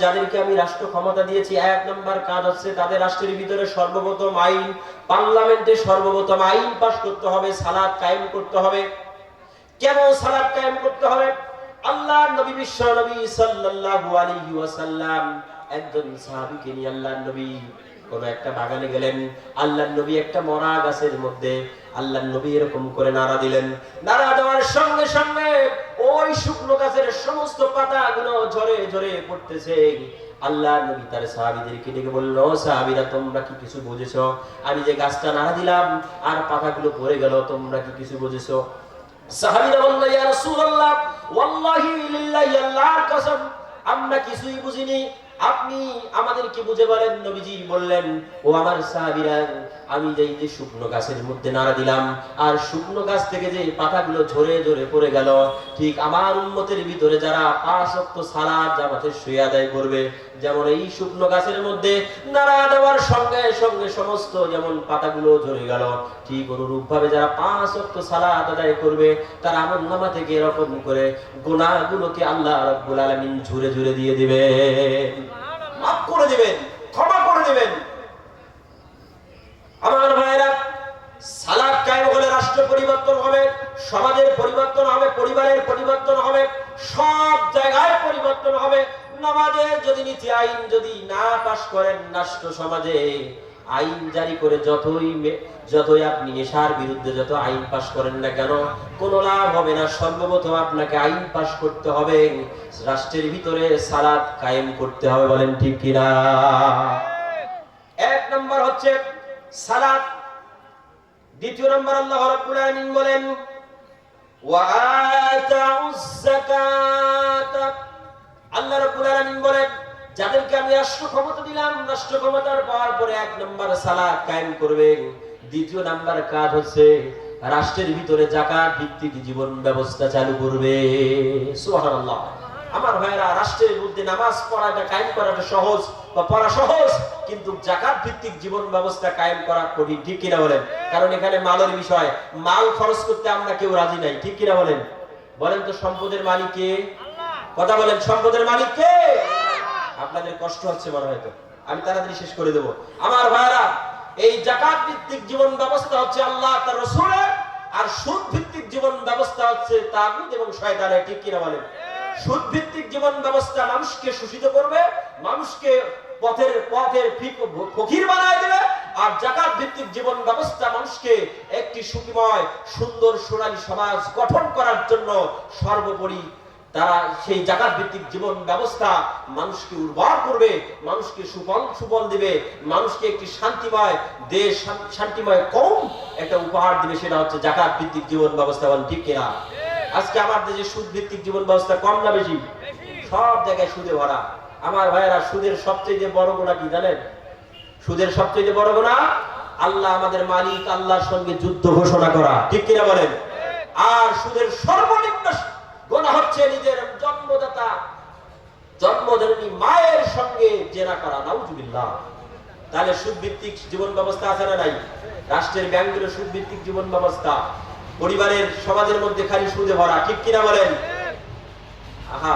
যাদেরকে আমি রাষ্ট্র ক্ষমতা দিয়েছি, এক নম্বর কাজ হচ্ছে তাদের রাষ্ট্রের ভিতরে সর্বপ্রথম আইন, পার্লামেন্টে সর্বপ্রথম আইন পাস করতে হবে, সালাত কায়েম করতে হবে। কেন সালাত কায়েম করতে হবে? আল্লাহর নবী বিশ্ব নবী সাল্লাল্লাহু আলাইহি ওয়াসাল্লাম একজন সাহাবীকে নিয়ে আল্লাহর নবী কোন একটা বাগানে গেলেন। আল্লাহর নবী একটা মরা গাছের মধ্যে আল্লাহর নবী এরকম করে নাড়া দিলেন। নাড়া দেওয়ার সঙ্গে সঙ্গে ওই শুকনো গাছের সমস্ত পাতাগুলো ঝরে ঝরে পড়তেছে। আল্লাহর নবী তার সাহাবীদেরকে ডেকে বলল, সাহাবীরা তোমরা কি কিছু বুঝেছো? আমি যে গাছটা নাড়া দিলাম আর পাতাগুলো পড়ে গেল, তোমরা কি কিছু বুঝেছো? সাহাবীরা বলল, ইয়া রাসূলুল্লাহ, ওয়াল্লাহি লিল্লাহি আল্লাহর কসম, আমরা কিছুই বুঝিনি, আপনি আমাদেরকে বুঝে বলেন। নবীজি বললেন, ও আমার সাহাবীরা, আমি যে শুকনো গাছের মধ্যে নাড়া দিলাম আর শুকনো গাছ থেকে যে পাতাগুলো ঝরে ঝরে পড়ে গেল, ঠিক আমার উম্মতের ভিতরে যারা 5 ওয়াক্ত সালাত জামাতে শুয়ে আদায় করবে, যেমন এই শুকনো গাছের মধ্যে নাড়া দেওয়ার সঙ্গে সঙ্গে সমস্ত যেমন পাতাগুলো ঝরে গেল, ঠিক অনুরূপ ভাবে যারা 5 ওয়াক্ত সালাত আদায় করবে তার আমলনামা থেকে এরকম করে গুনাহগুলোকে আল্লাহ রাব্বুল আলামিন ঝুরে ঝুরে দিয়ে দিবেন, মাফ করে দিবেন, ক্ষমা করে দিবেন। আমার ভাইরা, সালাত কায়েম হলে রাষ্ট্র পরিবর্তন হবে, সমাজের পরিবর্তন হবে, পরিবারের পরিবর্তন হবে, সব জায়গায় পরিবর্তন হবে। নামাজে যদি নীতি আইন যদি না পাস করেন, রাষ্ট্র সমাজে আইন জারি করে যতই আপনি নেশার বিরুদ্ধে যত আইন পাস করেন না কেন, কোনো লাভ হবে না। সর্বপ্রথম আপনাকে আইন পাস করতে হবে, রাষ্ট্রের ভিতরে সালাত কায়েম করতে হবে। বলেন ঠিক কিনা? এক নম্বর হচ্ছে সালাত। দ্বিতীয় নম্বর আল্লাহ রাব্বুল আলামিন বলেন, ওয়া আতাউজ যাকাত। আল্লাহ রাব্বুল আলামিন বলেন, যাদেরকে আমি রাষ্ট্র ক্ষমতা দিলাম, রাষ্ট্র ক্ষমতার পাওয়ার পরে এক নম্বর সালাত কায়েম করবে। দ্বিতীয় নাম্বার কাজ হচ্ছে রাষ্ট্রের ভিতরে যাকাত ভিত্তিক জীবন ব্যবস্থা চালু করবে। সুবহানাল্লাহ। আমার ভাইরা, রাষ্ট্রের মধ্যে নামাজ পড়াটা কায়েম করাটা সহজ বা পড়া সহজ, কিন্তু যাকাত ভিত্তিক জীবন ব্যবস্থা কায়েম করা কঠিন। ঠিক কিনা বলেন? কারণ এখানে মালের বিষয়, মাল খরচ করতে আমরা কেউ রাজি নাই। ঠিক কিনা বলেন? বলেন তো, সম্পদের মালিক কে? কথা বলেন, সম্পদের মালিক কে? আপনাদের কষ্ট হচ্ছে মনে হয়, তো আমি তাড়াতাড়ি শেষ করে দেব। আমার ভাইরা, এই যাকাত ভিত্তিক জীবন ব্যবস্থা হচ্ছে আল্লাহ তার রাসূলের, আর সুদ ভিত্তিক জীবন ব্যবস্থা হচ্ছে তাগুত এবং শয়তানের। ঠিক কিনা বলেন? সুদ ভিত্তিক জীবন ব্যবস্থা মানুষকে শোষিত করবে, মানুষকে পথের ফকির বানায় দেবে, আর যাকাত ভিত্তিক জীবন ব্যবস্থা মানুষকে একটি সুখময় সুন্দর সোনালী সমাজ গঠন করার জন্য সর্বোপরি তারা সেই যাকাত ভিত্তিক জীবন ব্যবস্থা মানুষকে উর্বর করবে, মানুষকে সুফল দিবে, মানুষকে একটি শান্তিময় দেশ, শান্তিময় কওম একটা উপহার দিবে। সেটা হচ্ছে যাকাত ভিত্তিক জীবন ব্যবস্থা। বলেন ঠিক কিনা? আজকে আমার দেশে সুদ ভিত্তিক জীবন ব্যবস্থা কম না বেশি? সব জায়গায় সুদে ভরা। আমার ভাইয়েরা, সুদের সবচেয়ে বড় গুনাহ কি জানেন? সুদের সবচেয়ে বড় গুনাহ আল্লাহ আমাদের মালিক, আল্লাহর সঙ্গে যুদ্ধ ঘোষণা করা। ঠিক কিনা বলেন? আর সুদের সর্বনিম্ন গুনাহ হচ্ছে নিজের জন্মদাত্রী মায়ের সঙ্গে জেনা করা। নাউজুবিল্লাহ। তাহলে সুদ ভিত্তিক জীবন ব্যবস্থা আছে না নাই? রাষ্ট্রের ব্যাংকগুলো সুদ ভিত্তিক জীবন ব্যবস্থা, পরিবারের সমাজের মধ্যে খালি সুদে ভরা। ঠিক কিনা বলেন? আহা,